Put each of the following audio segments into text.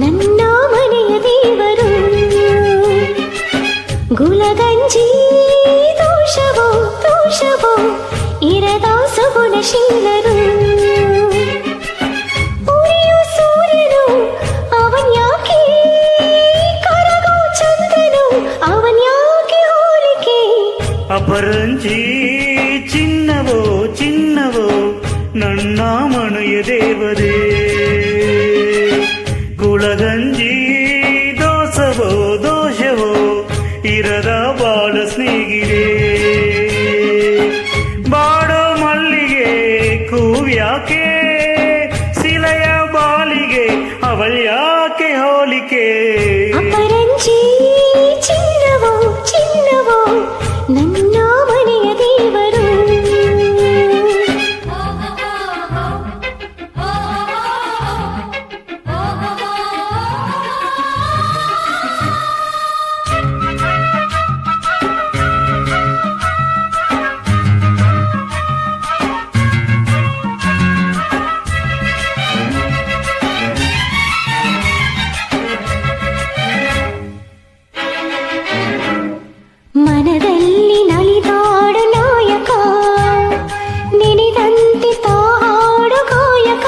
ನನ್ನ ಮನೆಯ ದೇವರು. ಗುಲಗಂಜಿ ದೋಷವೋ ದೋಷವೋ ಇರದ ಸುಗುಣಶೀಲರು. ಉರಿಯು ಸೂರ್ಯನು ಅವನ್ಯಾಕೆ, ಕರಗೋ ಚಂದ್ರನು ಅವನ್ಯಾಕೆ ಹೋಲಿಕೆ. ಅಪರಂಜಿ ಚಿನ್ನವೋ ಚಿನ್ನವೋ ನನ್ನ ಮನೆಯ ದೇವರೇ. ಗುಳಗಂಜಿ ದೋಷವೋ ದೋಷವೋ ಇರದ ಬಾಳ ಸ್ನೇಹಿರೇ. ಬಾಡೋ ಮಲ್ಲಿಗೆ ಕೂವ್ಯಾಕೆ, ಶಿಲೆಯ ಬಾಲಿಗೆ ಅವಳ್ಯಾಕೆ ಹೋಲಿಕೆ. ಅಪರಂಜಿ ಚಿನ್ನವೋ ಚಿನ್ನವೋ ನನ್ನ ಮನೆಯ ದೇವರು. ಮನದಲ್ಲಿ ನಲಿದಾಡು ನಾಯಕ, ನೆನೆದಂತೆ ತಾಹಾಡು ಗಾಯಕ.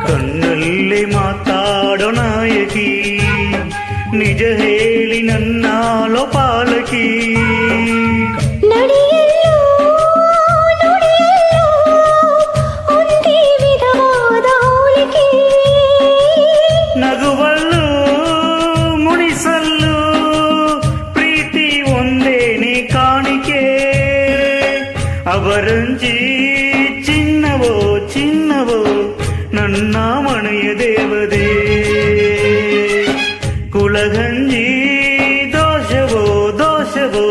ಕಣ್ಣಲ್ಲಿ ಮಾತಾಡೋ ನಾಯಕಿ, ನಿಜ ಹೇಳಿ ನನ್ನಾಳೋ ಪಾಲಕಿ. ನಡೆಯಲ್ಲೋ ನುಡಿಯಲ್ಲೋ ಒಂದೇ ವಿಧವಾದ ಹೋಲಿಕೆ. ನಗುವಲ್ಲೂ ಮುಣಿಸಲ್ಲೂ ಪ್ರೀತಿ ಒಂದೇನೆ ಕಾಣಿಕೆ. ಅಪರಂಜಿ ಚಿನ್ನವೋ ಚಿನ್ನವೋ ನನ್ನ ಮನೆಯ ದೇವರೇ. ಕುಲಗಂಜಿ ದೋಷವೋ ದೋಷವೋ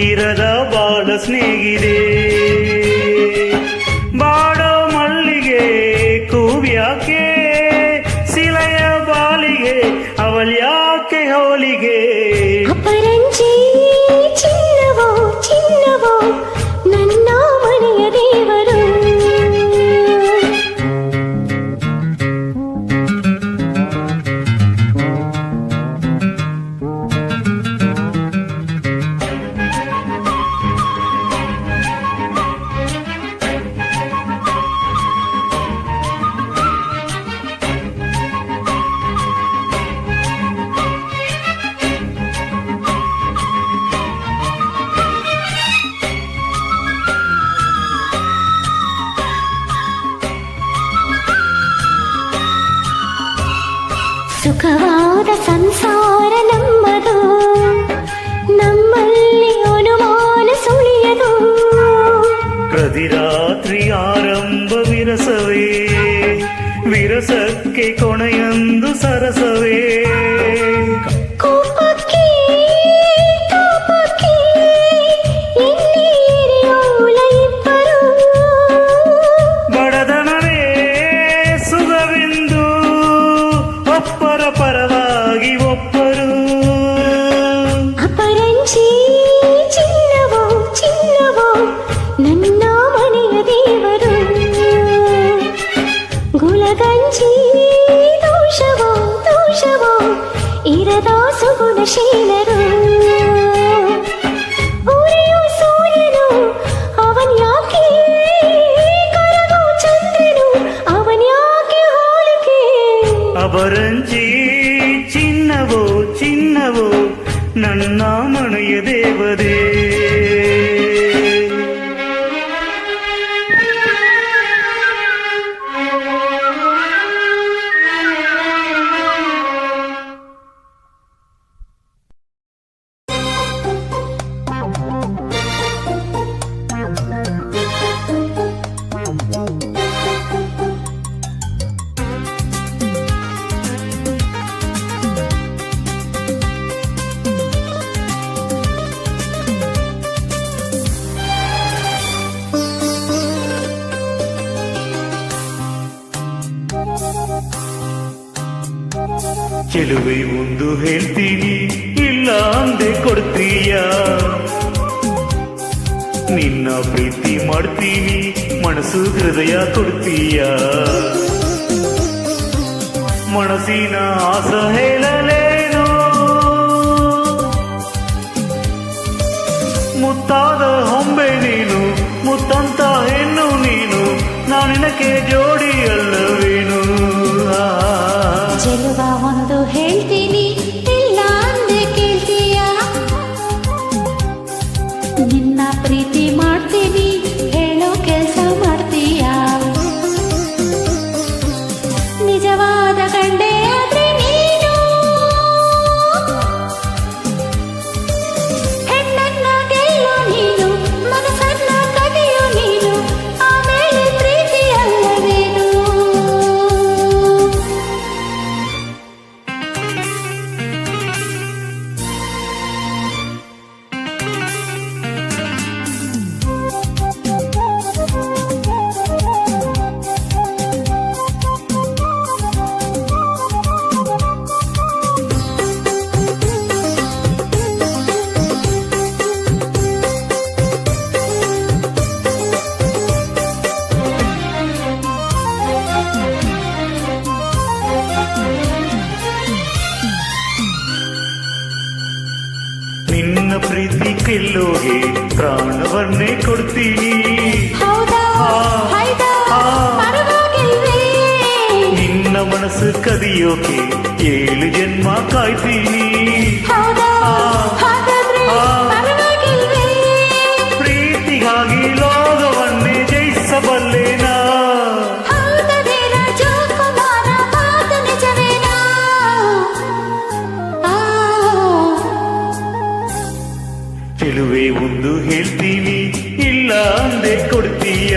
ಇರದ ಬಾಳ ಸ್ನೇಹಿರೇ. ಬಾಡೋ ಮಲ್ಲಿಗೆ ಕೂವ್ಯಾಕೆ, ಶಿಲೆಯ ಬಾಲಿಗೆ ಅವಳ್ಯಾಕೆ ಹೋಲಿಗೆ. ಅಪರಂಜಿ ಚಿನ್ನವೋ ಚಿನ್ನವೋ ನನ್ನ ಮನೆಯ ದೇವರು. ಸುಖವಾದ ಸಂಸಾರ ನಮ್ಮದು, ನಮ್ಮಲ್ಲಿ ಅನುಮಾನ ಸುಳಿಯದು. ಪ್ರತಿರಾತ್ರಿ ಆರಂಭ ವಿರಸವೇ, ವಿರಸಕ್ಕೆ ಕೊನೆಯೊಂದು ಸರಸವೇ. ಕೋಪಕ್ಕೆ ತಾಪಕ್ಕೆ ಇನ್ನೇರಿಯೋಲ ಇಬ್ಬರು. ಬಡದನವೇ ಸುಖವೆಂದು ಒಪ್ಪರ ಪರವಾಗಿ ಒಪ್ಪರು. ಅಪರಂಜಿ ಚಿನ್ನವೋ ಚಿನ್ನವೋ ನನ್ನ ಮನೆಯ ದೇವರು. ಗುಲಗಂಜಿ ದೋಷವೋ ದೋಷವೋ ಇರದ ಸುಗುಣಶೀಲರು. ಉರಿಯು ಸೂರ್ಯನು ಅವನ್ಯಾಕೆ, ಕರಗೋ ಚಂದ್ರನು ಅವನ್ಯಾಕೆ ಹೋಲಿಕೆ. ಅಪರಂಜಿ ಚಿನ್ನವೋ ಚಿನ್ನವೋ ನನ್ನ ಮನೆಯ ದೇವರೇ. ಚೆಲುವೆ ಒಂದು ಹೇಳ್ತೀನಿ, ಇಲ್ಲ ಅಂದೆ ಕೊಡ್ತೀಯ. ನಿನ್ನ ಪ್ರೀತಿ ಮಾಡ್ತೀನಿ, ಮನಸ್ಸು ಹೃದಯ ಕೊಡ್ತೀಯ. ಮನಸ್ಸಿನ ಆಸ ಹೇಳಲೇನು ಮುತ್ತಾದ ಹೊಂಬೆ ನೀನು ಮುತ್ತಂತ ಹೆಣ್ಣು ನೀನು ನಾನಿನಕ್ಕೆ ಜೋಡಿ ಅಲ್ಲವೇನು ಚೆಲುವ ಒಂದು ಹೇಳ್ತೀನಿ ಇಲ್ಲ ಅಂದೆ ಕೇಳ್ತೀಯ ನಿನ್ನ ಪ್ರೀತಿ ಮಾಡ್ತೀನಿ ಹೇಳೋ ಕೆಲಸ ಮಾಡ್ತೀಯ ನಿಜವಾದ ಗಂಡೆ ಆದ್ರೆ ನೀನು ಹೆಣ್ಣನ್ನ ಗೆಲ್ಲೋ ನೀನು ಮನಸ್ಸನ್ನ ಕದಿಯೋ ನೀನು ಆಮೇಲೆ ಪ್ರೀತಿ ಅಲ್ಲವೇನು ನಿನ್ನ ಪ್ರೀತಿ ಗೆಲ್ಲೋಗೆ ಪ್ರಾಣವನ್ನೇ ಕೊಡ್ತೀನಿ ಹೌದಾ ಹೈದಾ ಪರವಾಗಿಲ್ವೇ ನಿನ್ನ ಮನಸ್ಸು ಕದಿಯೋಕೆ 7 ಜನ್ಮ ಕಾಯ್ತೀನಿ ಹೌದಾ ಹಾಗಾದ್ರೆ ಪರವಾಗಿಲ್ವೇ ಪ್ರೀತಿಗಾಗಿ ಲೋಕವನ್ನೇ ಜಯಿಸಬಲ್ಲೇನಾ ಹೌದದೇ ರಾಜಕುಮಾರ ಮಾತು ನಿಜವೇನಾ ಚೆಲುವೆ ಒಂದು ಹೇಳ್ತೀನಿ ಇಲ್ಲ ಅಂದೆ ಕೊಡ್ತೀಯ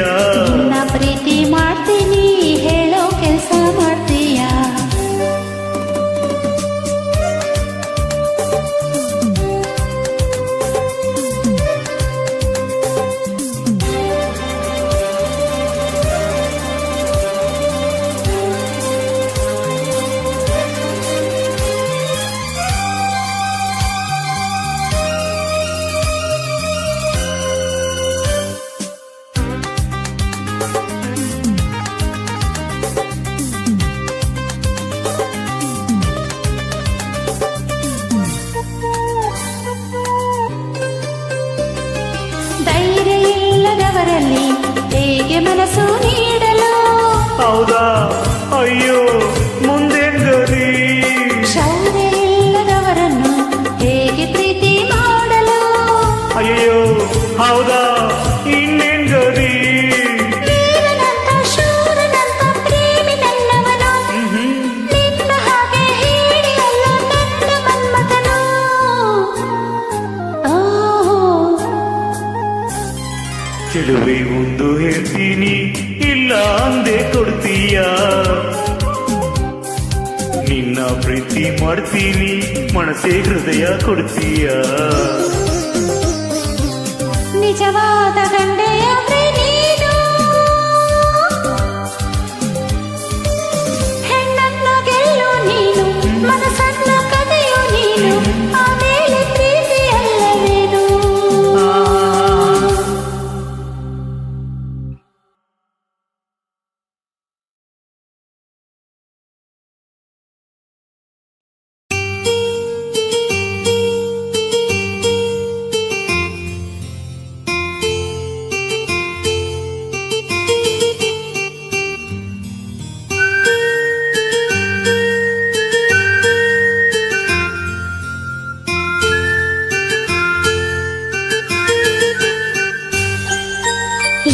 ನಿನ್ನ ಪ್ರೀತಿ ಮಾಡ್ತೀನಿ ಹೇಳೋ ಕೆಲಸ ಮಾಡ್ತೀಯ ಧೈರ್ಯ ಇಲ್ಲದವರಲ್ಲಿ ಹೇಗೆ ಮನಸ್ಸು ನೀಡಲು ಹೌದಾ ಅಯ್ಯೋ ಮುಂದೆಂಗದಿ ಶೌರ್ಯ ಇಲ್ಲದವರನ್ನು ಹೇಗೆ ಪ್ರೀತಿ ಮಾಡಲು ಅಯ್ಯೋ ಹೌದಾ ಇನ್ನೆಂಗದಿ ವೀರನಂತ ಶೂರನಂತ ಪ್ರೇಮಿ ನನ್ನವನು ನಿನ್ನ ಹಾಗೆ ಹೇಳಿ ಅಲ್ಲ ನನ್ನ ಮನ್ಮಥನು ಚೆಲುವೆ ಒಂದು ಹೇಳ್ತೀನಿ ಇಲ್ಲ ಅಂದೆ ಕೊಡ್ತೀಯ ನಿನ್ನ ಪ್ರೀತಿ ಮಾಡ್ತೀನಿ ಮನಸ್ಸೇ ಹೃದಯ ಕೊಡ್ತೀಯ ನಿಜವಾದ ಗಂಡೆ ಆದ್ರೆ ನೀನು ಹೆಣ್ಣನ್ನ ಗೆಲ್ಲೋ ನೀನು ಮನಸ್ಸನ್ನ ಕದಿಯೋ ನೀನು ಆಮೇಲೆ ಪ್ರೀತಿ ಅಲ್ಲವೇನು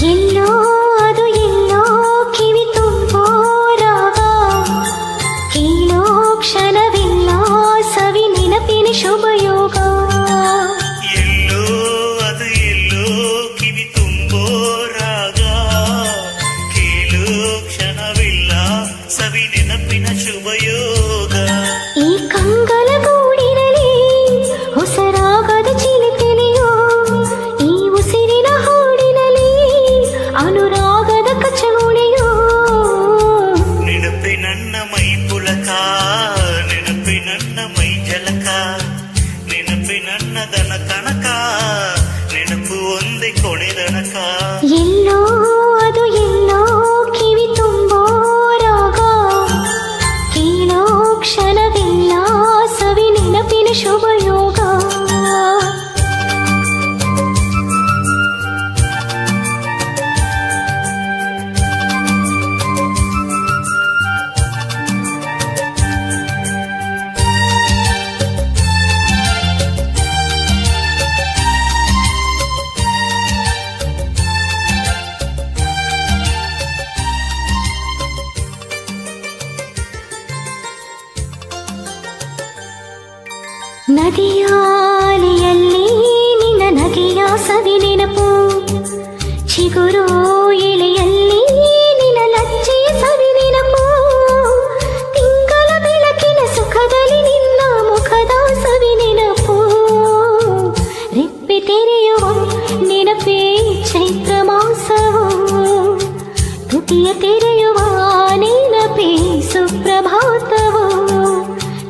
ಎಲ್ಲೋ ಅದು ಎಲ್ಲೋ ಕಿವಿ ತುಂಬೋ ರಾಗ ಕೇಳೋ ಕ್ಷಣವಿಲ್ಲ ಸವಿ ನೆನಪಿನ ಶುಭಯೋಗ ಎಲ್ಲೋ ಅದು ಎಲ್ಲೋ ಕಿವಿ ತುಂಬೋ ರಾಗ ಕೇಳು ಕ್ಷಣವಿಲ್ಲ ಸವಿ ನೆನಪಿನ ಶುಭಯೋಗ ಈ ಕಂಗಲ ಗೂಡಿನಲ್ಲಿ ಹೊಸ ರಾಗದ ಚಿಲಿಪಿಲಿಯೋ ಈ ಉಸಿರಿನ ಹಾಡಿನಲ್ಲಿ ಅನುರಾಗದ ಕಚಗುಳಿಯೋ ನೆನಪೆ ನನ್ನ ಮೈ ಪುಳಕ ನೆನಪೆ ನನ್ನ ಮೈ ಜಲಕ ನೆನಪೆ ನನ್ನ ದನ ಕನಕ ನೆನಪು ಒಂದೇ ಕೊನೆದನಕ ಎಲ್ಲೋ ಅದು ಎಲ್ಲೋ ಕಿವಿ ತುಂಬೋ ರಾಗ ಕೇಳೋ ನದಿಯಾಲೆಯಲ್ಲಿ ನಿನ್ನ ನಗೆಯ ಸವಿ ನೆನಪು, ಚಿಗುರು ಎಳೆಯಲ್ಲಿ ನಿನ್ನ ಲಜ್ಜೆಯ ಸವಿ ನೆನಪು, ತಿಂಗಳ ಬೆಳಕಿನ ಸುಖದಲ್ಲಿ ನಿನ್ನ ಮುಖದ ಸವಿ ನೆನಪು, ರೆಪ್ಪೆ ತೆರೆಯುವ ನೆನಪೇ ಚೈತ್ರ ಮಾಸವು, ತುಟಿಯ ತೆರೆಯುವ ನೆನಪೇ ಸುಪ್ರಭಾತವು,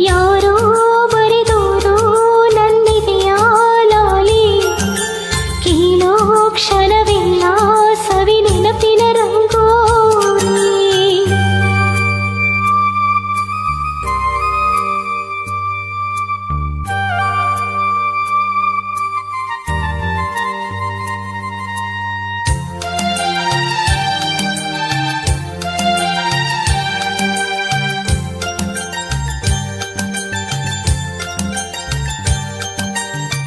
ಯಾರೋ ಬರೆದೋರು ನನ್ನಿದೆಯ ಲಾಲಿ, ಕೀಳೋ ಕ್ಷಣವೆಲ್ಲ ಸವಿ ನೆನಪಿನ ರಂಗೋಲಿ.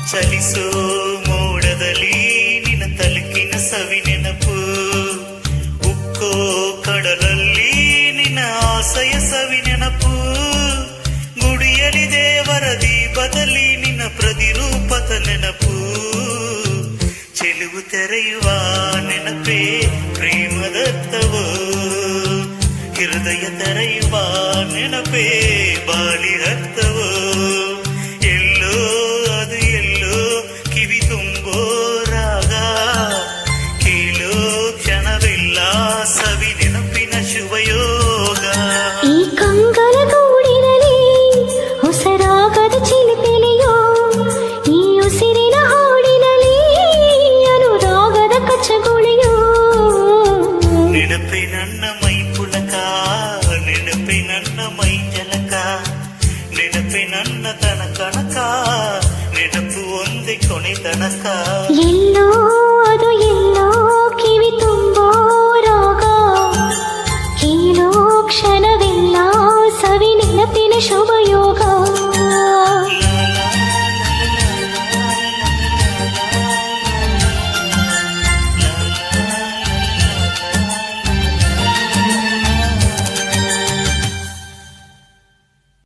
ಚಲಿಸೋ ಮೋಡದಲ್ಲಿ ನಿನ್ನ ತಲುಕಿನ ಸವಿ ನೆನಪು, ಉಕ್ಕೋ ಕಡಲಲ್ಲಿ ನಿನ್ನ ಆಸೆಯ ಸವಿ ನೆನಪು, ಗುಡಿಯಲಿ ದೇವರ ದೀಪದಲ್ಲಿ ನಿನ್ನ ಪ್ರತಿರೂಪದ ನೆನಪು, ಚೆಲುವು ತೆರೆಯುವ ನೆನಪೇ ಪ್ರೇಮದತ್ತವೋ, ಹೃದಯ ತೆರೆಯುವ ನೆನಪೇ ಬಾಲಿ ಹತ್ತವೋ, ಎಲ್ಲೋ ಅದು ಎಲ್ಲೋ ಕಿವಿ ತುಂಬೋ ರಾಗ, ಕೇಳೋ ಕ್ಷಣವಿಲ್ಲ ಸವಿ ನೆನಪಿನ ಶುಭಯೋಗ. ಈ ಕಂಗಲ ಗೂಡಿನಲ್ಲಿ ಹೊಸರಾಗದ ಚಿಲಿಪಿಲಿಯೋ, ಈ ಉಸಿರಿನ ಹಾಡಿನಲ್ಲಿ ಅನುರಾಗದ ಕಚ್ಚಗುಳಿಯೋ, ನೆನಪೆ ನನ್ನ ಮೈ ಪುಳಕ, ನೆನಪೆ ನನ್ನ ಮೈ ಜಲಕ, ನೆನಪೆ ನನ್ನ ತನ ಕಣಕ, ನೆನಪು ಒಂದೇ ಕೊನೆ ತನಕ. ಎಲ್ಲೋ ಅದು ಎಲ್ಲೋ ಕಿವಿ ತುಂಬೋ ರಾಗ, ಕೇಳೋ ಕ್ಷಣವೆಲ್ಲ ಸವಿ ನೆನಪಿನ ಶುಭ